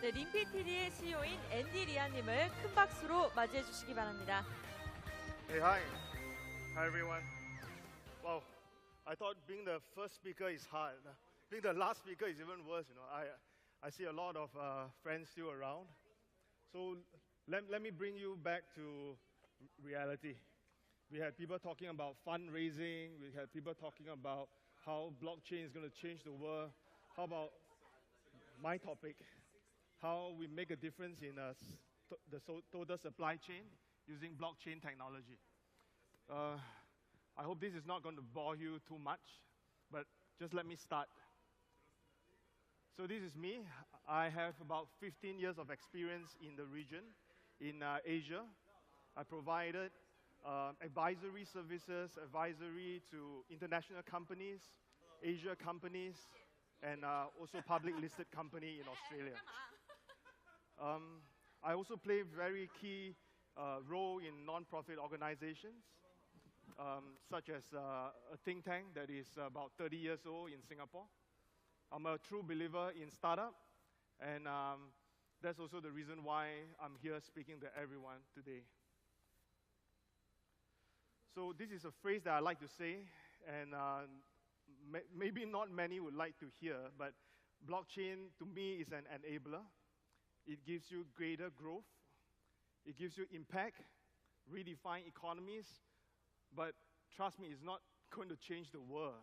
네, 림피티리의 CEO인 앤디 리안님을 큰 박수로 맞이해 주시기 바랍니다. Hey, hi. Hi, everyone. Wow, I thought being the first speaker is hard. Being the last speaker is even worse, you know. I see a lot of friends still around. So let me bring you back to reality. We had people talking about fundraising. We had people talking about how blockchain is going to change the world. How about my topic, how we make a difference in the total supply chain using blockchain technology. I hope this is not going to bore you too much, but just let me start. So this is me. I have about 15 years of experience in the region, in Asia. I provided advisory services, advisory to international companies, Asia companies, and also public listed company in Australia. I also play a very key role in non-profit organizations, such as a think tank that is about 30 years old in Singapore. I'm a true believer in startup, and that's also the reason why I'm here speaking to everyone today. So this is a phrase that I like to say, and maybe not many would like to hear, but blockchain to me is an enabler. It gives you greater growth. It gives you impact, redefine economies, but trust me, it's not going to change the world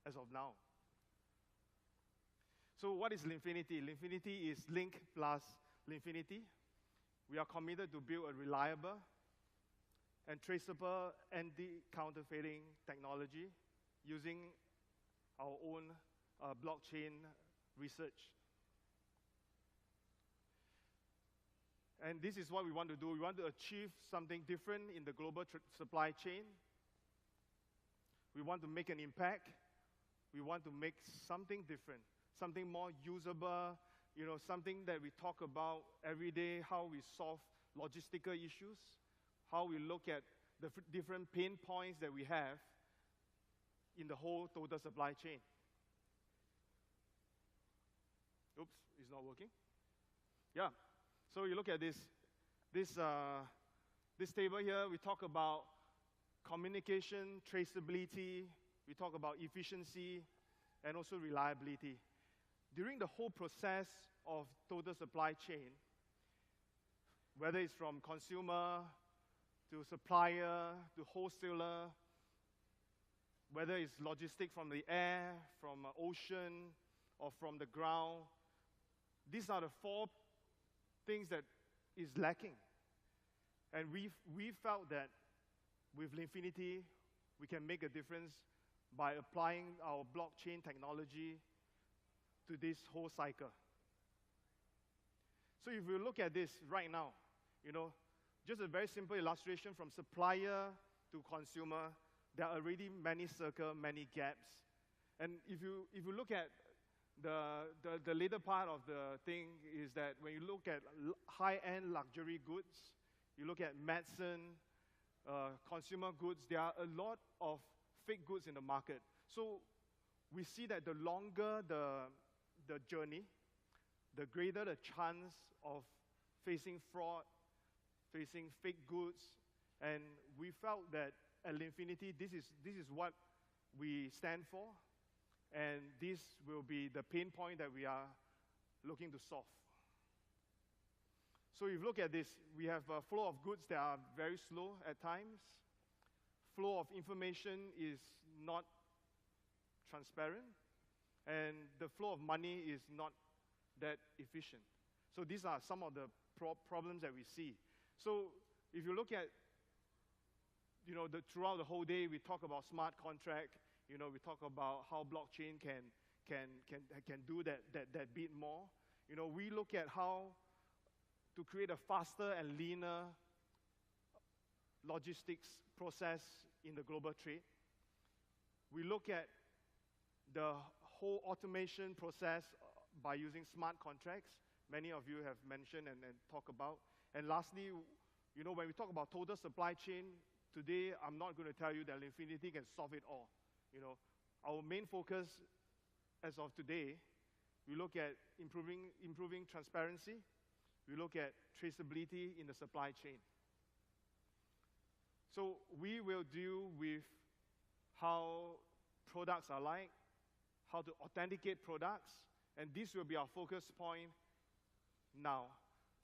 as of now. So what is Linfinity? Linfinity is Link plus Linfinity. We are committed to build a reliable and traceable anti-counterfeiting technology using our own blockchain research. And this is what we want to do. We want to achieve something different in the global supply chain. We want to make an impact. We want to make something different, something more usable, you know, something that we talk about every day, how we solve logistical issues, how we look at the different pain points that we have in the whole total supply chain. Oops, it's not working. Yeah, so you look at this table here, we talk about communication, traceability, we talk about efficiency, and also reliability. During the whole process of total supply chain, whether it's from consumer to supplier to wholesaler, whether it's logistics from the air, from ocean, or from the ground, these are the four things that is lacking. And we felt that with Linfinity, we can make a difference by applying our blockchain technology to this whole cycle. So if you look at this right now, you know, just a very simple illustration from supplier to consumer, there are already many circles, many gaps. And if you look at the later part of the thing is that when you look at high-end luxury goods, you look at medicine, consumer goods, there are a lot of fake goods in the market. So we see that the longer the journey, the greater the chance of facing fraud, facing fake goods. And we felt that at Linfinity, this is what we stand for. And this will be the pain point that we are looking to solve. So if you look at this, we have a flow of goods that are very slow at times. Flow of information is not transparent. And the flow of money is not that efficient. So these are some of the problems that we see. So if you look at, you know, throughout the whole day, we talk about smart contract. You know, we talk about how blockchain can do that bit more. You know, we look at how to create a faster and leaner logistics process in the global trade. We look at the whole automation process by using smart contracts. Many of you have mentioned and talk about. And lastly, you know, when we talk about total supply chain, today I'm not going to tell you that Linfinity can solve it all. You know, our main focus as of today We look at improving transparency. We look at traceability in the supply chain. So we will deal with how products are like, how to authenticate products, and this will be our focus point now.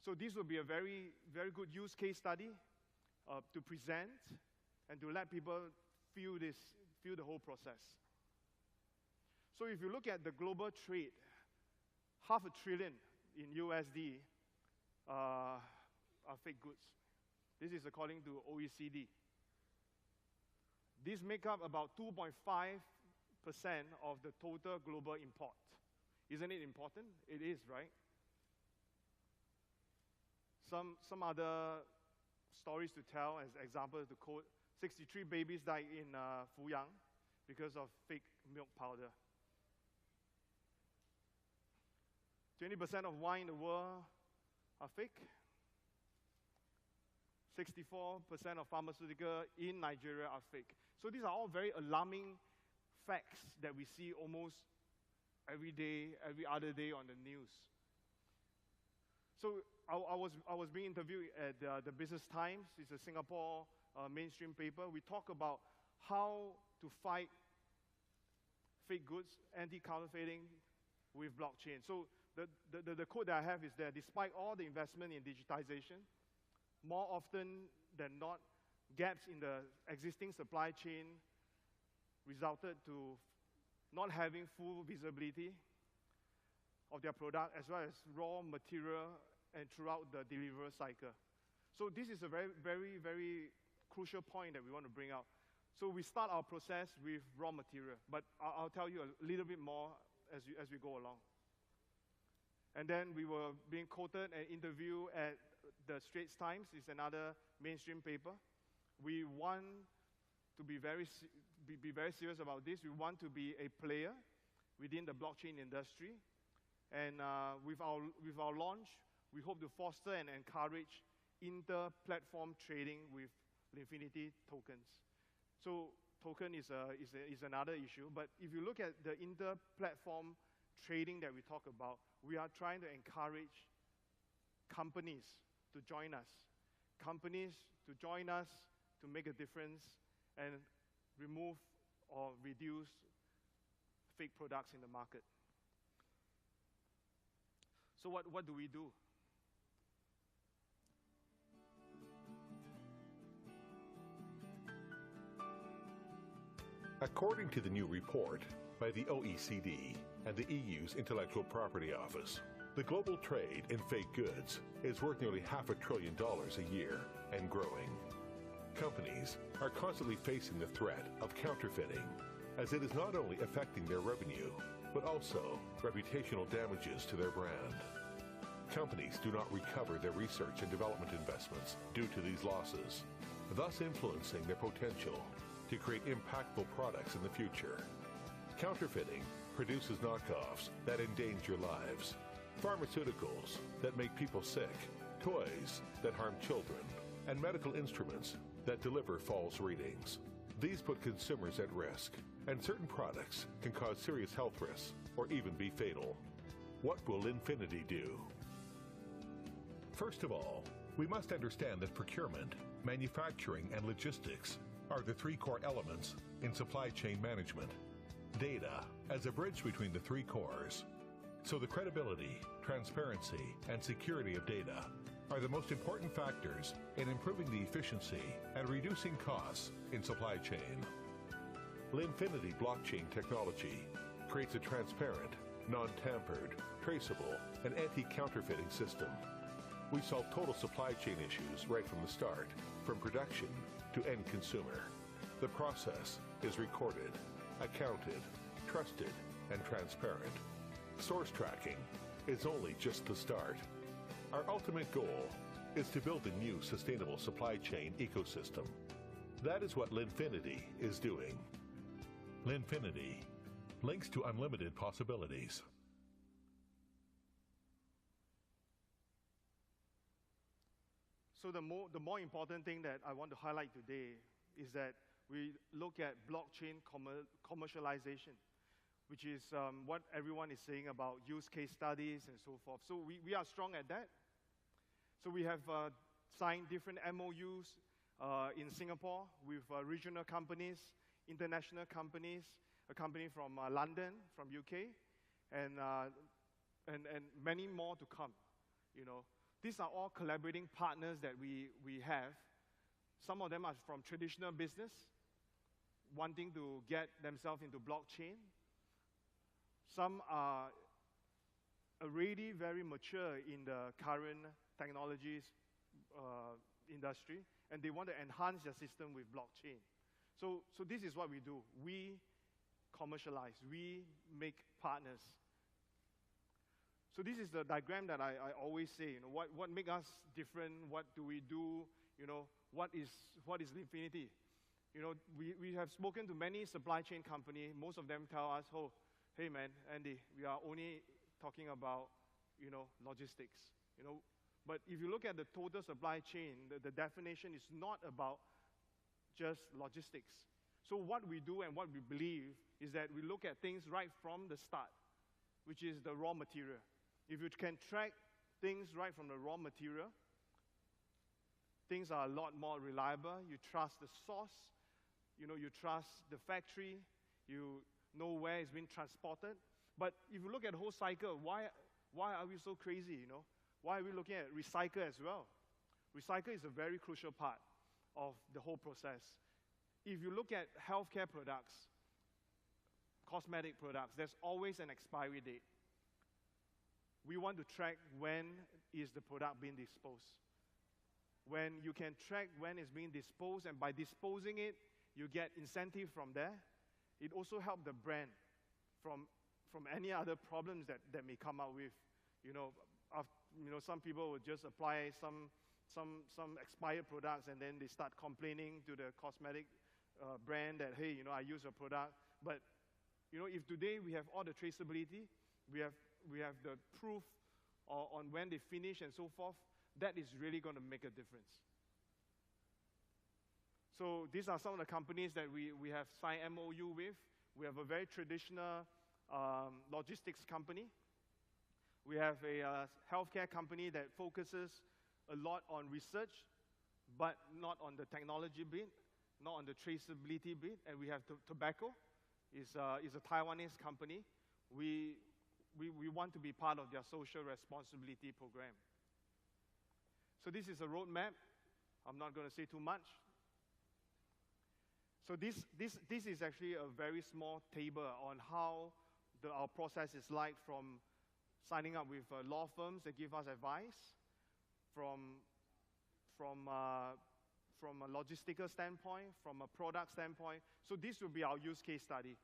So this will be a very, very good use case study to present and to let people feel the whole process. So if you look at the global trade, $500 billion in USD are fake goods. This is according to OECD. These make up about 2.5% of the total global import. Isn't it important? It is, right? Some other stories to tell, as example, to quote, 63 babies died in Fuyang because of fake milk powder. 20% of wine in the world are fake. 64% of pharmaceutical in Nigeria are fake. So these are all very alarming facts that we see almost every day, every other day on the news. So I was being interviewed at the Business Times. It's a Singapore mainstream paper. We talk about how to fight fake goods, anti-counterfeiting with blockchain. So the quote that I have is that despite all the investment in digitization, more often than not, gaps in the existing supply chain resulted to not having full visibility of their product, as well as raw material and throughout the delivery cycle. So this is a very, very, very crucial point that we want to bring out. So we start our process with raw material, but I'll tell you a little bit more as we go along. And then we were being quoted and interviewed at the Straits Times. It's another mainstream paper. We want to be very serious about this. We want to be a player within the blockchain industry. And with our launch, we hope to foster and encourage inter-platform trading with Linfinity tokens. So token is another issue. But if you look at the inter-platform trading that we talk about, we are trying to encourage companies to join us. Companies to join us to make a difference and remove or reduce fake products in the market. So what do we do? According to the new report by the OECD and the EU's Intellectual Property Office, the global trade in fake goods is worth nearly $500 billion a year and growing. Companies are constantly facing the threat of counterfeiting, as it is not only affecting their revenue, but also reputational damages to their brand. Companies do not recover their research and development investments due to these losses, thus influencing their potential to create impactful products in the future. Counterfeiting produces knockoffs that endanger lives, pharmaceuticals that make people sick, toys that harm children, and medical instruments that deliver false readings. These put consumers at risk, and certain products can cause serious health risks or even be fatal. What will Linfinity do? First of all, we must understand that procurement, manufacturing, and logistics are the three core elements in supply chain management. Data as a bridge between the three cores. So the credibility, transparency, and security of data are the most important factors in improving the efficiency and reducing costs in supply chain. Linfinity blockchain technology creates a transparent, non-tampered, traceable, and anti-counterfeiting system. We solve total supply chain issues right from the start, from production to end consumer. The process is recorded, accounted, trusted, and transparent. Source tracking is only just the start. Our ultimate goal is to build a new sustainable supply chain ecosystem. That is what Linfinity is doing. Linfinity, links to unlimited possibilities. So the more important thing that I want to highlight today is that we look at blockchain commercialization. which is what everyone is saying about use case studies and so forth. So we are strong at that. So we have signed different MOUs in Singapore with regional companies, international companies, a company from London, from UK, and many more to come. You know, these are all collaborating partners that we have. Some of them are from traditional business, wanting to get themselves into blockchain. Some are already very mature in the current technologies industry, and they want to enhance their system with blockchain. So this is what we do. We commercialize. We make partners. So this is the diagram that I always say. You know, what makes us different? What do we do? You know, what is Linfinity? You know, we have spoken to many supply chain companies. Most of them tell us, oh, hey man, Andy, we are only talking about, you know, logistics. You know, but if you look at the total supply chain, the definition is not about just logistics. So what we do and what we believe is that we look at things right from the start, which is the raw material. If you can track things right from the raw material, things are a lot more reliable. You trust the source. You know, you trust the factory. You know where it's been transported. But if you look at the whole cycle, why are we so crazy, you know? Why are we looking at recycle as well? Recycle is a very crucial part of the whole process. If you look at healthcare products, cosmetic products, there's always an expiry date. We want to track when is the product being disposed. When you can track when it's being disposed, and by disposing it, you get incentive from there. It also helps the brand from any other problems that may come out with. You know, some people will just apply some expired products, and then they start complaining to the cosmetic brand that, hey, you know, I use a product. But you know, if today we have all the traceability, we have the proof on when they finish and so forth, that is really going to make a difference. So these are some of the companies that we have signed MOU with. We have a very traditional logistics company. We have a healthcare company that focuses a lot on research, but not on the technology bit, not on the traceability bit. And we have tobacco. Is a Taiwanese company. We want to be part of their social responsibility program. So this is a roadmap. I'm not going to say too much. So this is actually a very small table on how our process is like, from signing up with law firms that give us advice, from a logistical standpoint, from a product standpoint. So this will be our use case study.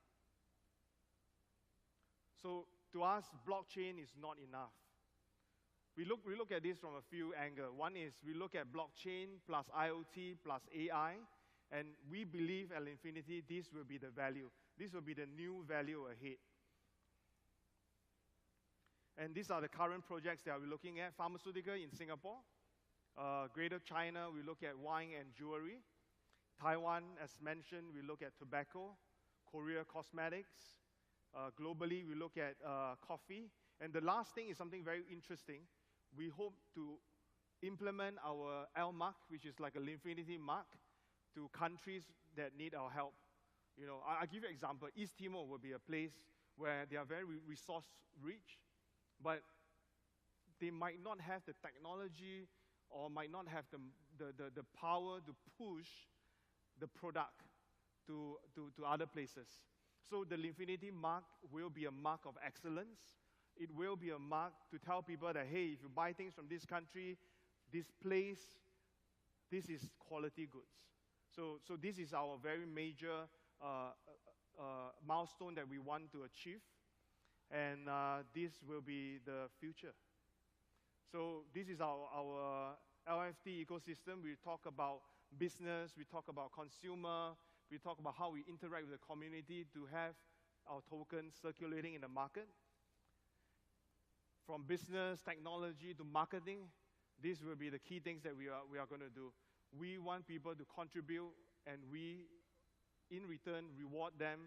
So to us, blockchain is not enough. We look at this from a few angles. One is we look at blockchain plus IoT plus AI, and we believe at Linfinity this will be the value. This will be the new value ahead. And these are the current projects that we're looking at. Pharmaceutical in Singapore. Greater China, we look at wine and jewelry. Taiwan, as mentioned, we look at tobacco. Korea, cosmetics. Globally, we look at coffee. And the last thing is something very interesting. We hope to implement our L mark, which is like a Linfinity mark, to countries that need our help. You know, I'll give you an example. East Timor will be a place where they are very resource rich, but they might not have the technology or might not have the power to push the product to other places. So the Linfinity mark will be a mark of excellence. It will be a mark to tell people that, hey, if you buy things from this country, this place, this is quality goods. So this is our very major milestone that we want to achieve. And this will be the future. So this is our LFT ecosystem. We talk about business, we talk about consumer, we talk about how we interact with the community to have our tokens circulating in the market. From business, technology to marketing, these will be the key things that we are going to do. We want people to contribute, and we, in return, reward them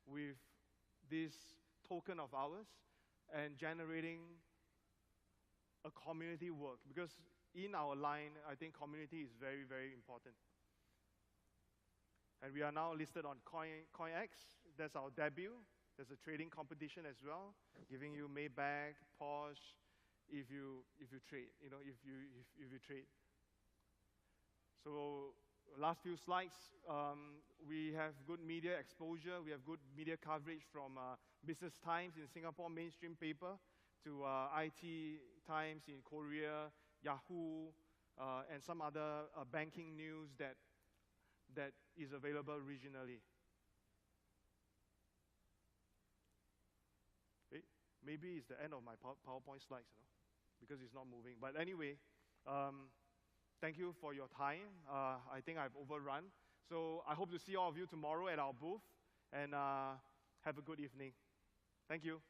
with this token of ours and generating a community work. Because in our line, I think community is very, very important. And we are now listed on CoinX. That's our debut. There's a trading competition as well, giving you Maybach, Porsche, if you trade. If you trade. So last few slides, we have good media exposure. We have good media coverage from Business Times in Singapore, mainstream paper, to IT Times in Korea, Yahoo, and some other banking news that is available regionally. Maybe it's the end of my PowerPoint slides, because it's not moving. But anyway, thank you for your time. I think I've overrun. So I hope to see all of you tomorrow at our booth, and have a good evening. Thank you.